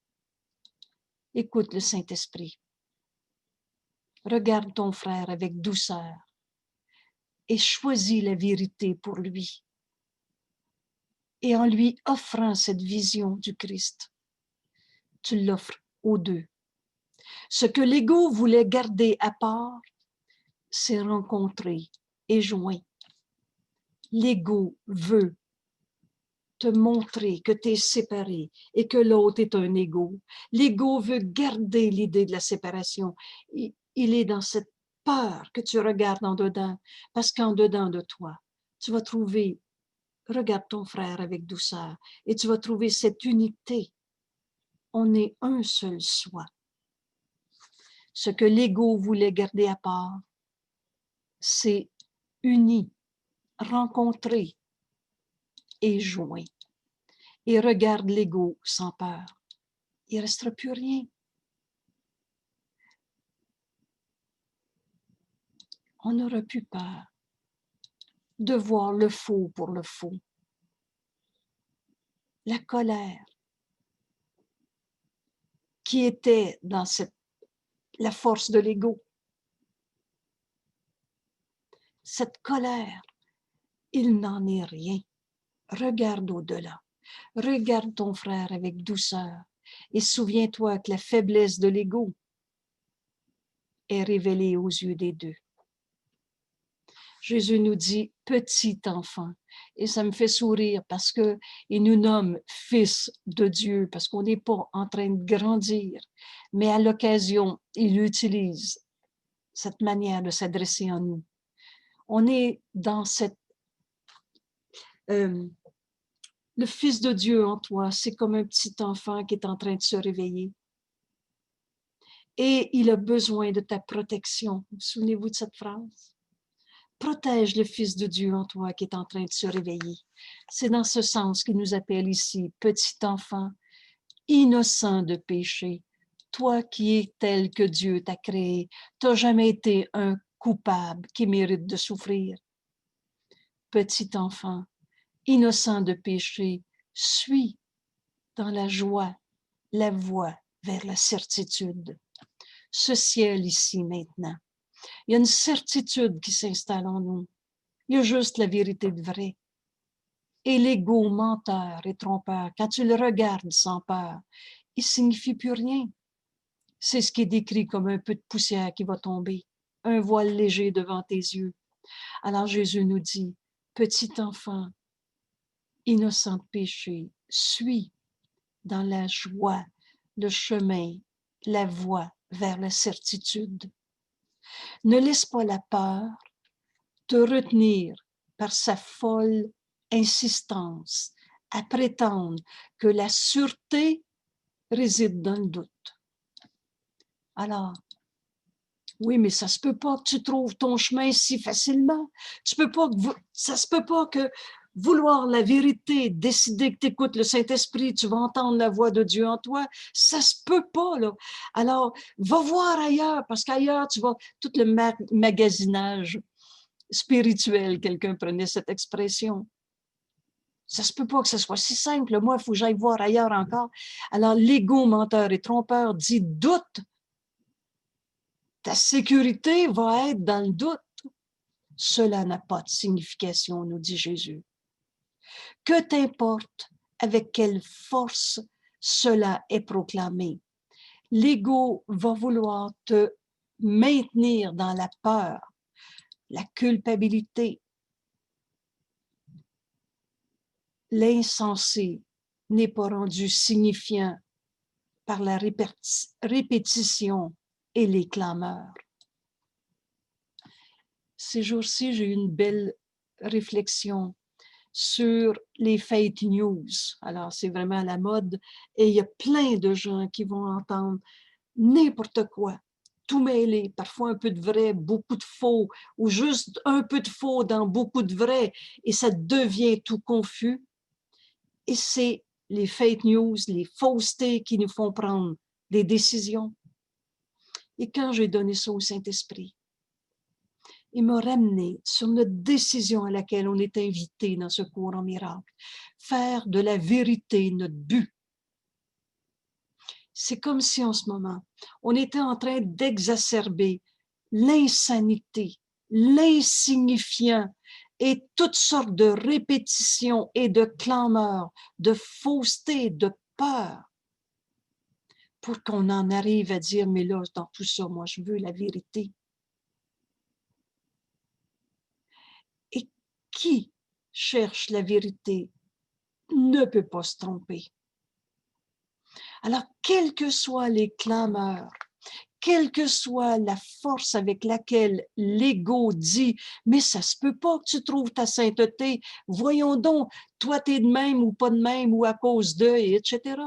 Écoute le Saint-Esprit. Regarde ton frère avec douceur et choisis la vérité pour lui. Et en lui offrant cette vision du Christ, tu l'offres aux deux. Ce que l'ego voulait garder à part, s'est rencontré et joint. L'ego veut te montrer que tu es séparé et que l'autre est un ego. L'ego veut garder l'idée de la séparation. Il est dans cette peur que tu regardes en dedans, parce qu'en dedans de toi, tu vas trouver, regarde ton frère avec douceur, et tu vas trouver cette unité. On est un seul soi. Ce que l'ego voulait garder à part, c'est uni, rencontré et joint. Et regarde l'ego sans peur. Il ne restera plus rien. On n'aura plus peur de voir le faux pour le faux. La colère qui était dans la force de l'ego. Cette colère, il n'en est rien. Regarde au-delà. Regarde ton frère avec douceur et souviens-toi que la faiblesse de l'ego est révélée aux yeux des deux. Jésus nous dit « petit enfant ». Et ça me fait sourire parce qu'il nous nomme « fils de Dieu » parce qu'on n'est pas en train de grandir. Mais à l'occasion, il utilise cette manière de s'adresser à nous. On est dans cette... le Fils de Dieu en toi, c'est comme un petit enfant qui est en train de se réveiller. Et il a besoin de ta protection. Souvenez-vous de cette phrase? Protège le Fils de Dieu en toi qui est en train de se réveiller. C'est dans ce sens qu'il nous appelle ici, petit enfant, innocent de péché. Toi qui es tel que Dieu t'a créé, tu n'as jamais été un coupable qui mérite de souffrir. Petit enfant, innocent de péché, suis dans la joie la voie vers la certitude. Ce ciel ici maintenant. Il y a une certitude qui s'installe en nous. Il y a juste la vérité de vrai. Et l'ego menteur et trompeur, quand tu le regardes sans peur, il ne signifie plus rien. C'est ce qui est décrit comme un peu de poussière qui va tomber, un voile léger devant tes yeux. Alors Jésus nous dit, petit enfant, innocent de péché, suis dans la joie, le chemin, la voie vers la certitude. Ne laisse pas la peur te retenir par sa folle insistance à prétendre que la sûreté réside dans le doute. Alors, oui, mais ça se peut pas que tu trouves ton chemin si facilement. Ça se peut pas que vouloir la vérité, décider que tu écoutes le Saint-Esprit, tu vas entendre la voix de Dieu en toi, ça se peut pas, là. Alors, va voir ailleurs, parce qu'ailleurs, tu vas, tout le magasinage spirituel, quelqu'un prenait cette expression. Ça se peut pas que ce soit si simple. Moi, il faut que j'aille voir ailleurs encore. Alors, l'ego menteur et trompeur dit doute. Ta sécurité va être dans le doute. Cela n'a pas de signification, nous dit Jésus. Que t'importe avec quelle force cela est proclamé. L'ego va vouloir te maintenir dans la peur, la culpabilité. L'insensé n'est pas rendu signifiant par la répétition et les clameurs. Ces jours-ci, j'ai eu une belle réflexion sur les fake news. Alors, c'est vraiment à la mode et il y a plein de gens qui vont entendre n'importe quoi, tout mêlé, parfois un peu de vrai, beaucoup de faux, ou juste un peu de faux dans beaucoup de vrai, et ça devient tout confus. Et c'est les fake news, les faussetés qui nous font prendre des décisions. Et quand j'ai donné ça au Saint-Esprit, il m'a ramené sur notre décision à laquelle on est invité dans ce cours en miracle. Faire de la vérité notre but. C'est comme si en ce moment, on était en train d'exacerber l'insanité, l'insignifiant et toutes sortes de répétitions et de clameurs, de fausseté, de peur, pour qu'on en arrive à dire, mais là, dans tout ça, moi, je veux la vérité. Et qui cherche la vérité ne peut pas se tromper. Alors, quelles que soient les clameurs, quelle que soit la force avec laquelle l'ego dit « mais ça se peut pas que tu trouves ta sainteté, voyons donc, toi t'es de même ou pas de même ou à cause de, etc. »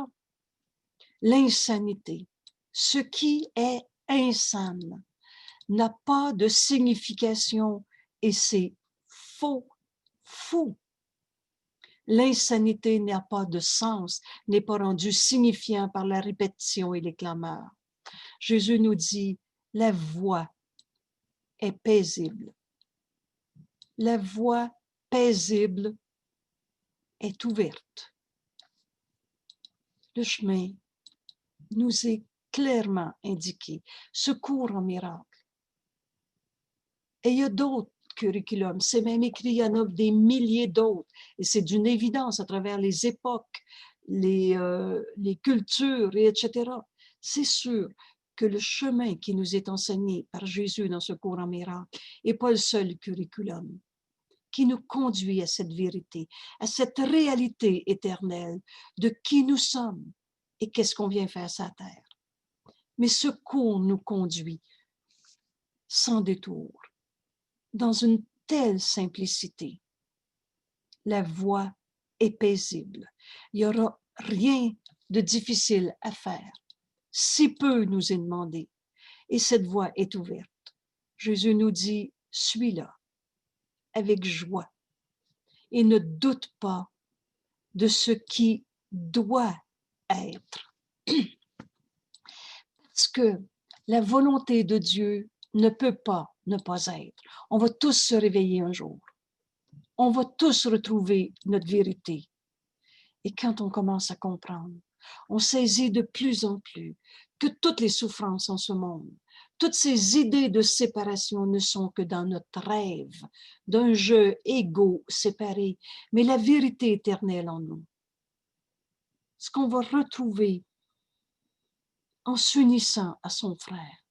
L'insanité, ce qui est insane, n'a pas de signification et c'est faux, fou. L'insanité n'a pas de sens, n'est pas rendue signifiant par la répétition et les clameurs. Jésus nous dit, la voix est paisible. La voie paisible est ouverte. Le chemin nous est clairement indiqué. Ce cours en miracle. Et il y a d'autres curriculums. C'est même écrit, il y en a des milliers d'autres. Et c'est d'une évidence à travers les époques, les cultures, etc. C'est sûr que le chemin qui nous est enseigné par Jésus dans ce cours en miracle n'est pas le seul curriculum qui nous conduit à cette vérité, à cette réalité éternelle de qui nous sommes et qu'est-ce qu'on vient faire sur la terre. Mais ce cours nous conduit sans détour, dans une telle simplicité. La voie est paisible. Il n'y aura rien de difficile à faire. Si peu nous est demandé, et cette voie est ouverte. Jésus nous dit, suis-la avec joie et ne doute pas de ce qui doit être. Parce que la volonté de Dieu ne peut pas ne pas être. On va tous se réveiller un jour. On va tous retrouver notre vérité. Et quand on commence à comprendre, on saisit de plus en plus que toutes les souffrances en ce monde, toutes ces idées de séparation ne sont que dans notre rêve d'un jeu égaux séparé, mais la vérité éternelle en nous. Ce qu'on va retrouver en s'unissant à son frère.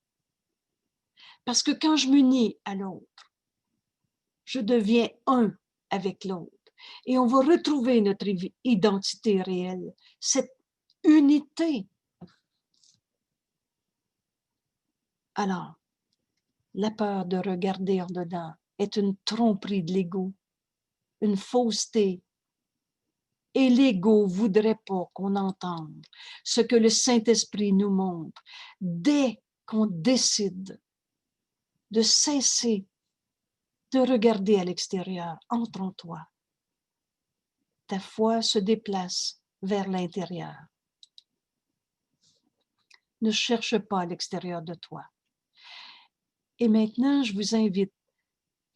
Parce que quand je m'unis à l'autre, je deviens un avec l'autre. Et on va retrouver notre identité réelle, cette unité. Alors, la peur de regarder en dedans est une tromperie de l'ego, une fausseté. Et l'ego ne voudrait pas qu'on entende ce que le Saint-Esprit nous montre. Dès qu'on décide de cesser de regarder à l'extérieur, entre en toi. Ta foi se déplace vers l'intérieur. Ne cherche pas à l'extérieur de toi. Et maintenant, je vous invite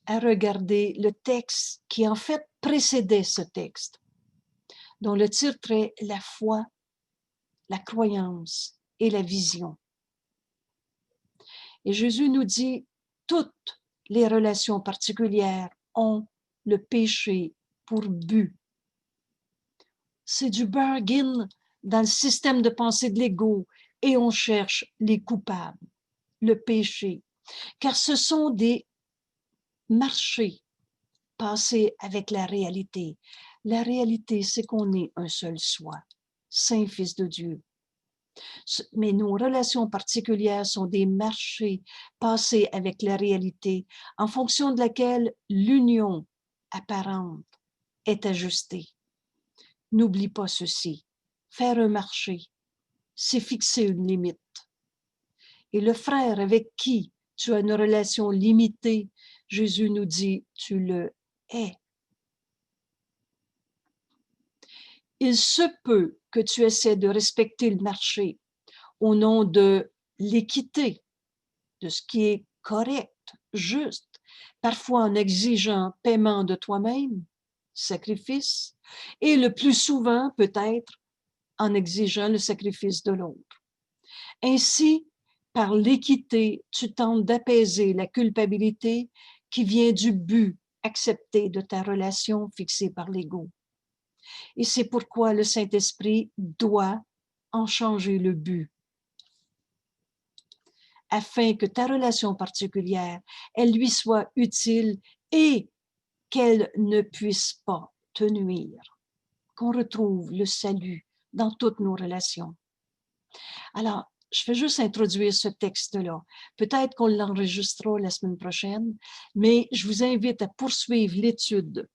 à regarder le texte qui en fait précédait ce texte, dont le titre est « La foi, la croyance et la vision ». Et Jésus nous dit « Toutes les relations particulières ont le péché pour but. » C'est du bargain dans le système de pensée de l'ego et on cherche les coupables, le péché, car ce sont des marchés passés avec la réalité. La réalité, c'est qu'on est un seul soi, Saint Fils de Dieu. Mais nos relations particulières sont des marchés passés avec la réalité en fonction de laquelle l'union apparente est ajustée. N'oublie pas ceci, faire un marché, c'est fixer une limite. Et le frère avec qui tu as une relation limitée, Jésus nous dit, tu le hais. Il se peut que tu essaies de respecter le marché au nom de l'équité, de ce qui est correct, juste, parfois en exigeant paiement de toi-même, sacrifice, et le plus souvent peut-être en exigeant le sacrifice de l'autre. Ainsi, par l'équité, tu tentes d'apaiser la culpabilité qui vient du but accepté de ta relation fixée par l'ego. Et c'est pourquoi le Saint-Esprit doit en changer le but, afin que ta relation particulière, elle lui soit utile et qu'elle ne puisse pas te nuire, qu'on retrouve le salut dans toutes nos relations. Alors, je vais juste introduire ce texte-là. Peut-être qu'on l'enregistrera la semaine prochaine, mais je vous invite à poursuivre l'étude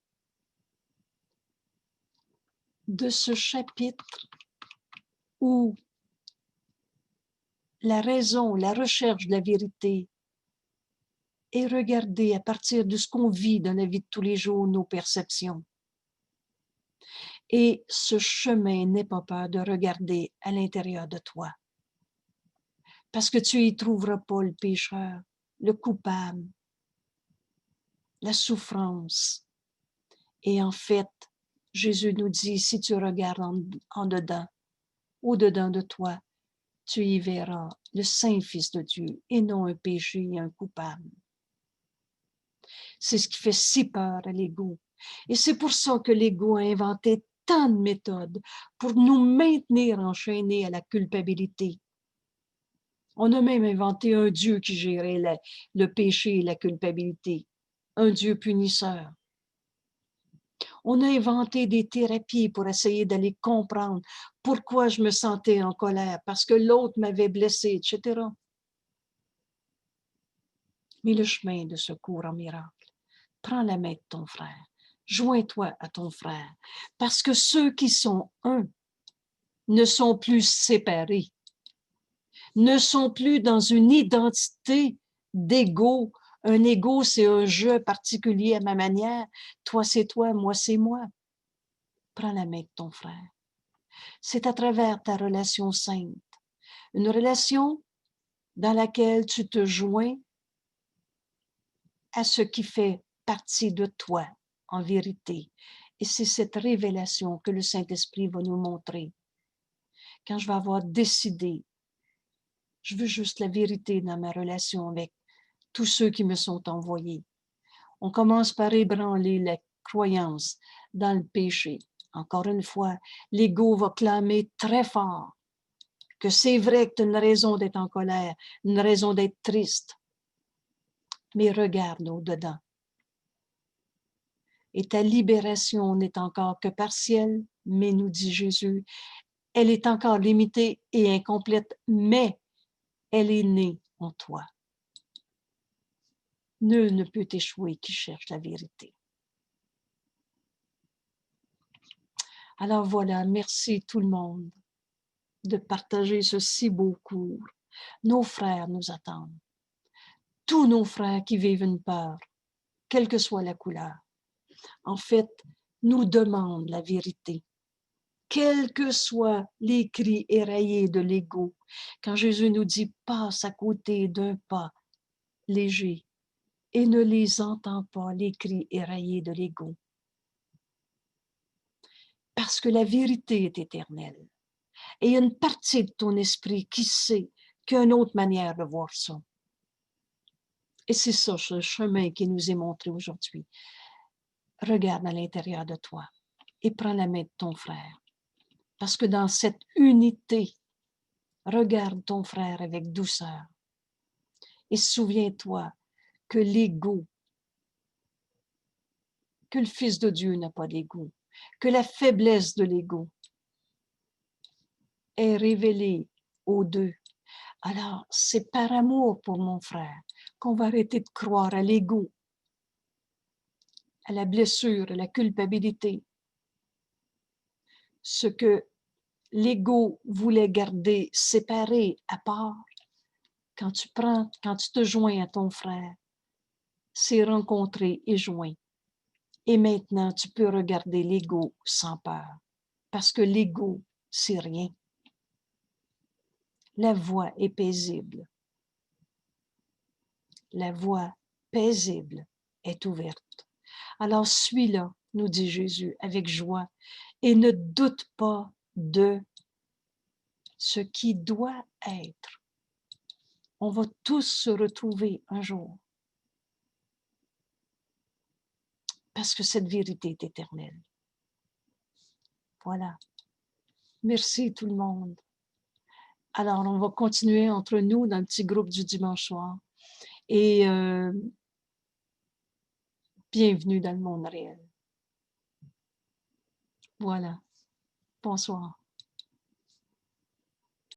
de ce chapitre où la raison, la recherche de la vérité est regardée à partir de ce qu'on vit dans la vie de tous les jours, nos perceptions. Et ce chemin, n'aie pas peur de regarder à l'intérieur de toi. Parce que tu y trouveras pas le pécheur, le coupable, la souffrance. Et en fait, Jésus nous dit, si tu regardes en dedans, au-dedans de toi, tu y verras le Saint Fils de Dieu et non un péché et un coupable. C'est ce qui fait si peur à l'ego. Et c'est pour ça que l'ego a inventé tant de méthodes pour nous maintenir enchaînés à la culpabilité. On a même inventé un Dieu qui gérait le péché et la culpabilité, un Dieu punisseur. On a inventé des thérapies pour essayer d'aller comprendre pourquoi je me sentais en colère, parce que l'autre m'avait blessé, etc. Mais le chemin de secours en miracle, prends la main de ton frère, joins-toi à ton frère, parce que ceux qui sont un ne sont plus séparés, ne sont plus dans une identité d'ego. Un ego, c'est un jeu particulier à ma manière. Toi, c'est toi, moi, c'est moi. Prends la main de ton frère. C'est à travers ta relation sainte, une relation dans laquelle tu te joins à ce qui fait partie de toi, en vérité. Et c'est cette révélation que le Saint-Esprit va nous montrer. Quand je vais avoir décidé, je veux juste la vérité dans ma relation avec tous ceux qui me sont envoyés. On commence par ébranler la croyance dans le péché. Encore une fois, l'ego va clamer très fort que c'est vrai que tu as une raison d'être en colère, une raison d'être triste. Mais regarde au-dedans. Et ta libération n'est encore que partielle, mais nous dit Jésus, elle est encore limitée et incomplète, mais elle est née en toi. Nul ne peut échouer qui cherche la vérité. Alors voilà, merci tout le monde de partager ce si beau cours. Nos frères nous attendent. Tous nos frères qui vivent une peur, quelle que soit la couleur, en fait, nous demandent la vérité. Quels que soient les cris éraillés de l'ego, quand Jésus nous dit « passe à côté d'un pas léger » et ne les entend pas, les cris éraillés de l'ego. Parce que la vérité est éternelle. Et il y a une partie de ton esprit qui sait qu'il y a une autre manière de voir ça. Et c'est ça, le chemin qui nous est montré aujourd'hui. Regarde à l'intérieur de toi et prends la main de ton frère. Parce que dans cette unité, regarde ton frère avec douceur. Et souviens-toi que l'ego, que le Fils de Dieu n'a pas d'ego, que la faiblesse de l'ego est révélée aux deux. Alors, c'est par amour pour mon frère qu'on va arrêter de croire à l'ego, à la blessure, à la culpabilité. Ce que l'ego voulait garder séparé, à part, quand tu te joins à ton frère, c'est rencontré et joint. Et maintenant, tu peux regarder l'ego sans peur, parce que l'ego, c'est rien. La voie est paisible. La voie paisible est ouverte. Alors suis-la, nous dit Jésus, avec joie, et ne doute pas de ce qui doit être. On va tous se retrouver un jour, parce que cette vérité est éternelle. Voilà. Merci tout le monde. Alors, on va continuer entre nous dans le petit groupe du dimanche soir. Et bienvenue dans le monde réel. Voilà. Bonsoir.